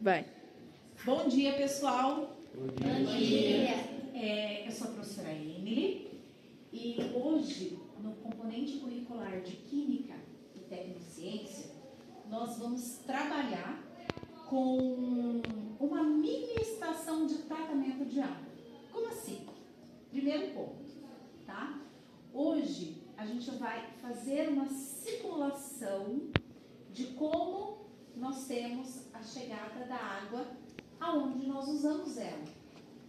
Vai. Bom dia, pessoal. Bom dia. Eu sou a professora Emily e hoje, no componente curricular de Química e Tecnociência, nós vamos trabalhar com uma mini estação de tratamento de água. Como assim? Primeiro ponto, tá? Hoje a gente vai fazer uma simulação de como nós temos a chegada da água aonde nós usamos ela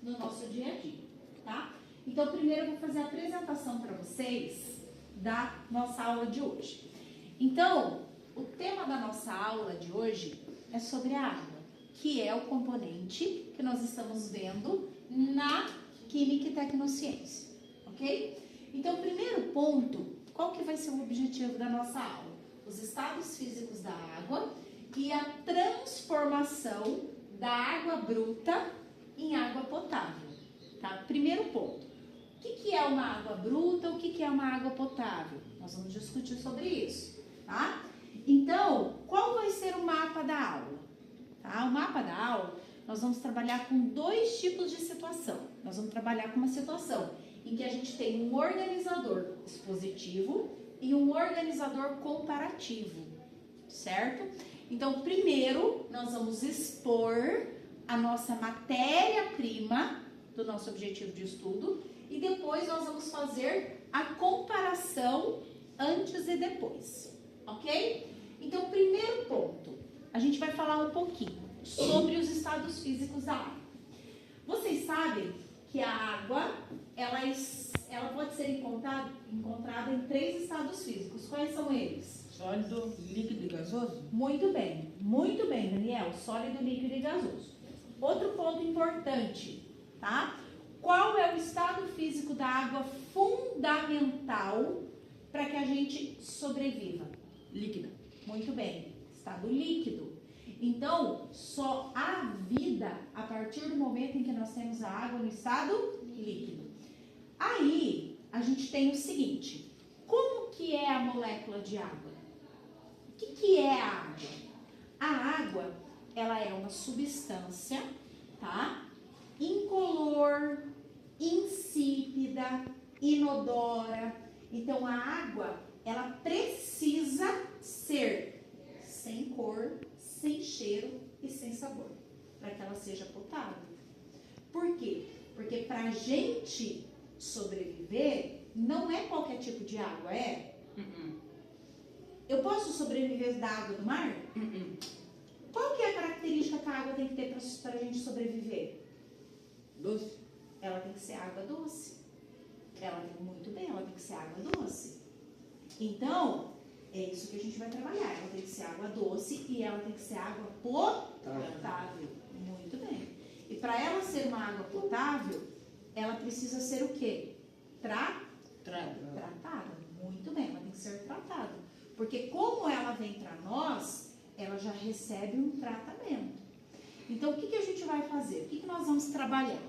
no nosso dia a dia, tá? Então, primeiro eu vou fazer a apresentação para vocês da nossa aula de hoje. Então, o tema da nossa aula de hoje é sobre a água, que é o componente que nós estamos vendo na Química e Tecnociência, ok? Então, primeiro ponto, qual que vai ser o objetivo da nossa aula? Os estados físicos da água e a transformação da água bruta em água potável, tá? Primeiro ponto, o que é uma água bruta, o que é uma água potável? Nós vamos discutir sobre isso, tá? Então, qual vai ser o mapa da aula? Tá? O mapa da aula, nós vamos trabalhar com dois tipos de situação. Nós vamos trabalhar com uma situação em que a gente tem um organizador expositivo e um organizador comparativo, certo? Então, primeiro, nós vamos expor a nossa matéria-prima do nosso objetivo de estudo e depois nós vamos fazer a comparação antes e depois, ok? Então, primeiro ponto, a gente vai falar um pouquinho sobre os estados físicos da água. Vocês sabem que a água, ela pode ser encontrada em 3 estados físicos. Quais são eles? Sólido, líquido e gasoso? Muito bem, Daniel. Sólido, líquido e gasoso. Outro ponto importante, tá? Qual é o estado físico da água fundamental para que a gente sobreviva? Líquida. Muito bem, estado líquido. Então, só há vida a partir do momento em que nós temos a água no estado líquido. Aí, a gente tem o seguinte, como que é a molécula de água? O que é a água? A água, ela é uma substância, tá? Incolor, insípida, inodora. Então, a água, ela precisa ser sem cor, sem cheiro e sem sabor, para que ela seja potável. Por quê? Porque para a gente sobreviver, não é qualquer tipo de água, é? Eu posso sobreviver da água do mar? Qual que é a característica que a água tem que ter para a gente sobreviver? Doce. Ela tem que ser água doce. Ela tem que ser água doce. Então, é isso que a gente vai trabalhar. Ela tem que ser água doce e ela tem que ser água potável. Muito bem. E para ela ser uma água potável, ela precisa ser o quê? Tratada. Muito bem, ela tem que ser tratada. Porque como ela vem para nós, ela já recebe um tratamento. Então, o que a gente vai fazer? O que nós vamos trabalhar?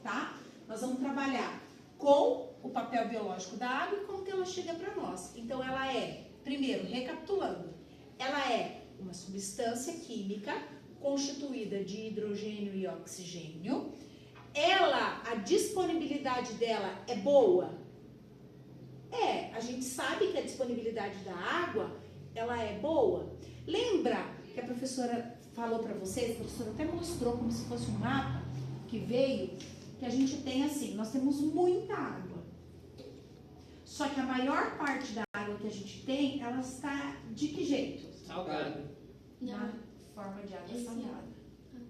Tá? Nós vamos trabalhar com o papel biológico da água e como que ela chega para nós. Então, ela é, primeiro, recapitulando, ela é uma substância química constituída de hidrogênio e oxigênio. A disponibilidade dela é boa? A gente sabe que a disponibilidade da água, ela é boa. Lembra que a professora falou para vocês, a professora até mostrou como se fosse um mapa que veio, que a gente tem assim, nós temos muita água. Só que a maior parte da água que a gente tem, ela está de que jeito? Salgado. Na forma de água salgada,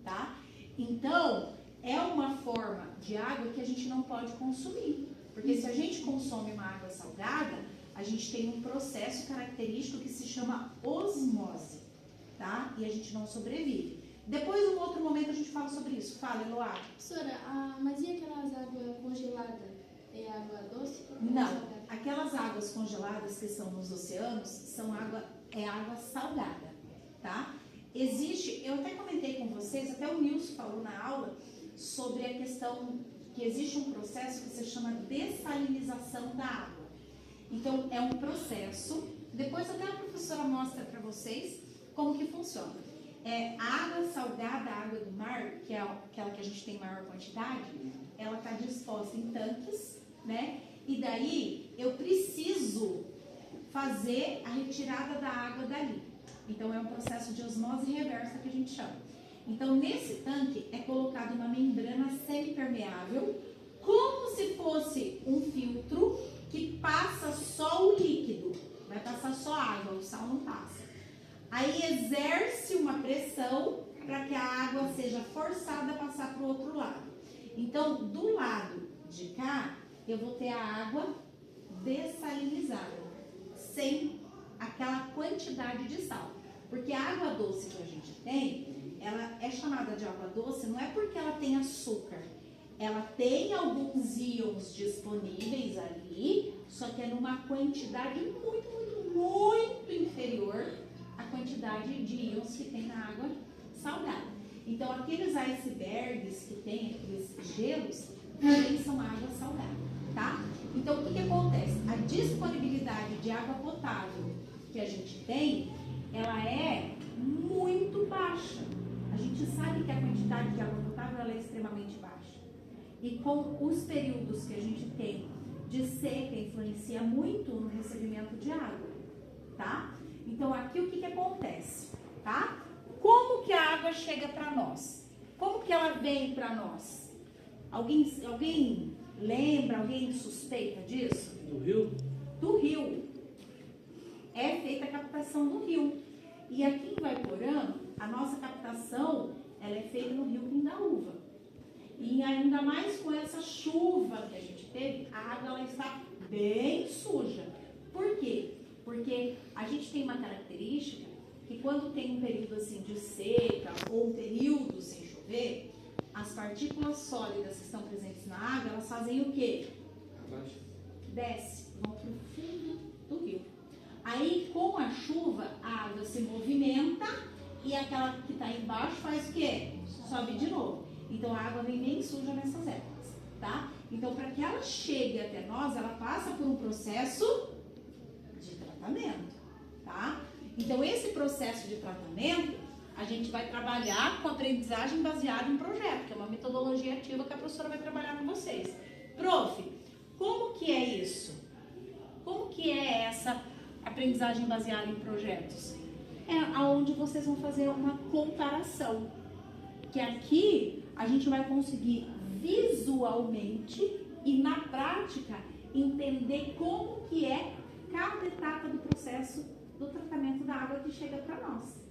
tá? Então, é uma forma de água que a gente não pode consumir. Porque se a gente consome uma água salgada, a gente tem um processo característico que se chama osmose, tá? E a gente não sobrevive. Depois, em um outro momento, a gente fala sobre isso. Fala, Eloá. Professora, mas e aquelas águas congeladas? É água doce? Não, aquelas águas congeladas que são nos oceanos é água salgada, tá? Eu até comentei com vocês, até o Nilson falou na aula, sobre a questão que existe um processo que se chama dessalinização da água. Então, é um processo, depois até a professora mostra para vocês como que funciona. A água salgada, a que é aquela que a gente tem maior quantidade, ela está disposta em tanques, né? E daí eu preciso fazer a retirada da água dali. Então é um processo de osmose reversa que a gente chama. Então nesse tanque é colocada uma membrana semipermeável, como se fosse um filtro que passa só o líquido, vai passar só água, o sal não passa. Aí exerce uma pressão para que a água seja forçada a passar para o outro lado. Então, do lado de cá, eu vou ter a água dessalinizada, sem aquela quantidade de sal. Porque a água doce que a gente tem, ela é chamada de água doce, não é porque ela tem açúcar. Ela tem alguns íons disponíveis ali, só que é numa quantidade muito inferior à quantidade de íons que tem na água salgada. Então, aqueles icebergs que tem, aqueles gelos, também são água salgada, tá? Então, o que acontece? A disponibilidade de água potável que a gente tem, ela é muito baixa. A gente sabe que a quantidade de água potável ela é extremamente baixa. E com os períodos que a gente tem de seca, influencia muito no recebimento de água, tá? Então, aqui o que acontece, tá? Como que a água chega para nós? Como que ela vem para nós? Alguém lembra, alguém suspeita disso? Do rio? Do rio. É feita a captação do rio. E aqui em Guaiporã, a nossa captação, ela é feita no rio Pindaúva. E ainda mais com essa chuva que a gente teve, a água ela está bem suja. Por quê? Porque a gente tem uma característica que quando tem um período assim de seca ou um período sem chover, as partículas sólidas que estão presentes na água, elas fazem o quê? Abaixo. Desce, vão para o fundo do rio. Aí, com a chuva, a água se movimenta e aquela que está embaixo faz o quê? Sobe de novo. Então, a água vem bem suja nessas épocas, tá? Então, para que ela chegue até nós, ela passa por um processo de tratamento, tá? Então, esse processo de tratamento, a gente vai trabalhar com aprendizagem baseada em projeto, que é uma metodologia ativa que a professora vai trabalhar com vocês. Prof, como que é isso? Como que é essa aprendizagem baseada em projetos? É aonde vocês vão fazer uma comparação. Que aqui a gente vai conseguir visualmente e na prática entender como que é cada etapa do processo do tratamento da água que chega para nós.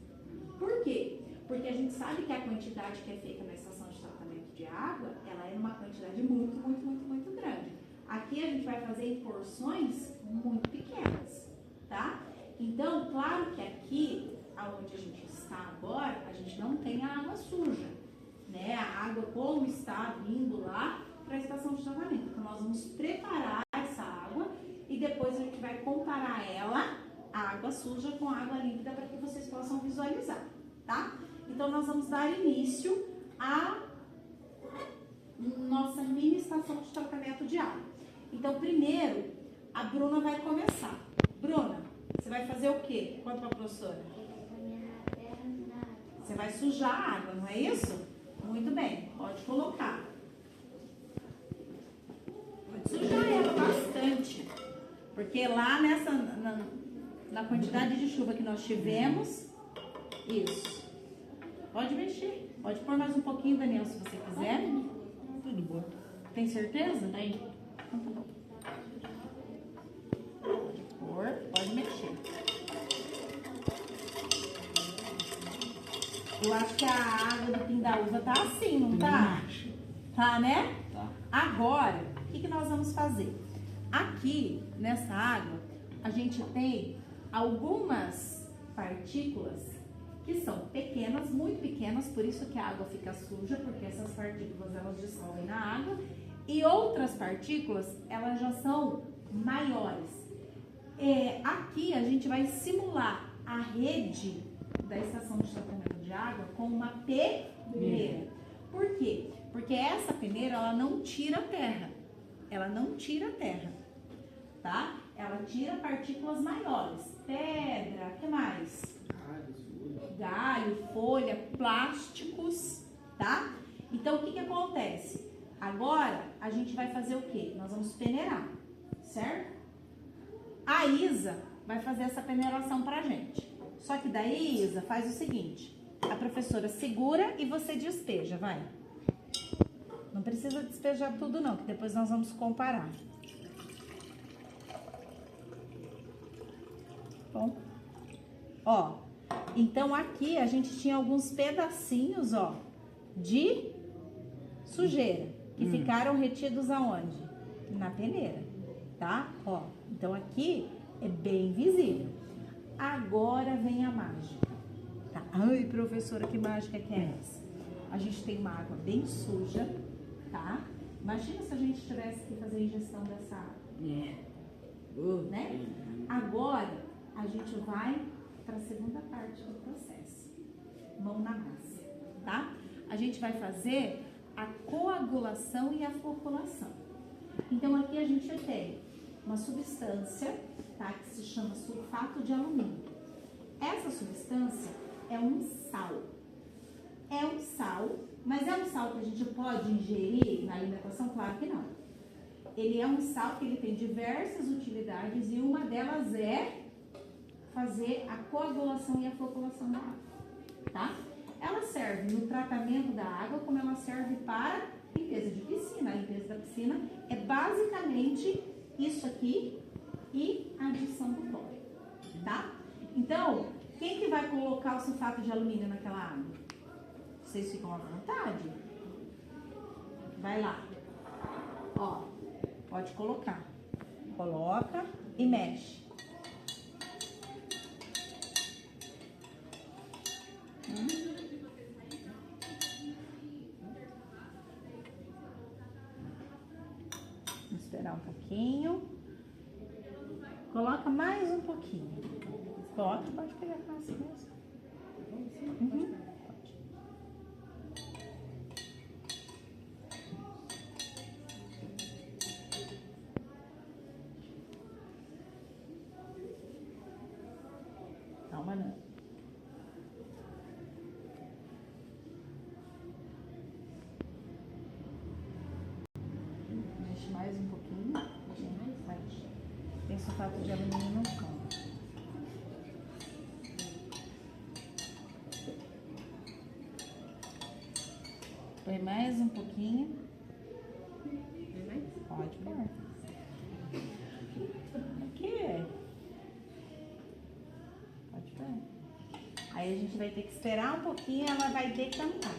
Por quê? Porque a gente sabe que a quantidade que é feita na estação de tratamento de água, ela é uma quantidade muito grande. Aqui a gente vai fazer em porções muito pequenas, tá? Então, claro que aqui, aonde a gente está agora, a gente não tem a água suja, né? A água como está vindo lá para a estação de tratamento. Então, nós vamos preparar essa água e depois a gente vai comparar ela, a água suja, com a água límpida para que vocês possam visualizar, tá? Então, nós vamos dar início à nossa mini estação de tratamento de água. Então, primeiro, a Bruna vai começar. Bruna, você vai fazer o quê? Conta para a professora. Você vai sujar a água, não é isso? Muito bem, pode colocar. Pode sujar ela bastante. Porque lá na quantidade de chuva que nós tivemos, isso. Pode mexer. Pode pôr mais um pouquinho, Daniel, se você quiser. Tudo bom. Tem certeza? Tem. Então tá bom. Pode pôr, pode mexer. Eu acho que a água do Pindaúva tá assim, não tá? Tá, né? Tá. Agora, o que nós vamos fazer? Aqui, nessa água, a gente tem algumas partículas que são pequenas, muito pequenas, por isso que a água fica suja, porque essas partículas elas dissolvem na água, e outras partículas, elas já são maiores. Aqui a gente vai simular a rede da estação de tratamento de água com uma peneira. Por quê? Porque essa peneira, ela não tira a terra. Ela não tira a terra, tá? Ela tira partículas maiores. Pedra, o que mais? Galho, folha, plásticos, tá? Então, o que acontece? Agora, a gente vai fazer o quê? Nós vamos peneirar, certo? A Isa vai fazer essa peneiração pra gente. Só que daí, Isa, faz o seguinte. A professora segura e você despeja, vai. Não precisa despejar tudo não, que depois nós vamos comparar. Bom. Ó, então aqui a gente tinha alguns pedacinhos, ó, de sujeira, que ficaram retidos aonde? Na peneira, tá? Ó, então aqui é bem visível. Agora vem a mágica, tá? Ai, professora, que mágica que é essa? A gente tem uma água bem suja, tá? Imagina se a gente tivesse que fazer a ingestão dessa água, né? Agora, a gente vai para a segunda parte do processo. Mão na massa, tá? A gente vai fazer a coagulação e a floculação. Então, aqui a gente tem uma substância, tá? Que se chama sulfato de alumínio. Essa substância é um sal. É um sal, mas é um sal que a gente pode ingerir na alimentação? Claro que não. Ele é um sal que ele tem diversas utilidades e uma delas é fazer a coagulação e a floculação da água, tá? Ela serve no tratamento da água, como ela serve para limpeza de piscina. A limpeza da piscina é basicamente isso aqui e a adição do cloro, tá? Então, quem que vai colocar o sulfato de alumínio naquela água? Vocês ficam à vontade. Vai lá. Ó, pode colocar. Coloca e mexe. Vamos esperar um pouquinho. Coloca mais um pouquinho. Pode pegar com essa mesmo. Pode. Calma, não. Mexe mais um pouquinho. Mexe. Tem sulfato de alumínio no fundo. Põe mais um pouquinho. Pode pôr. Aqui. Pode pôr. Aí a gente vai ter que esperar um pouquinho, ela vai decantar.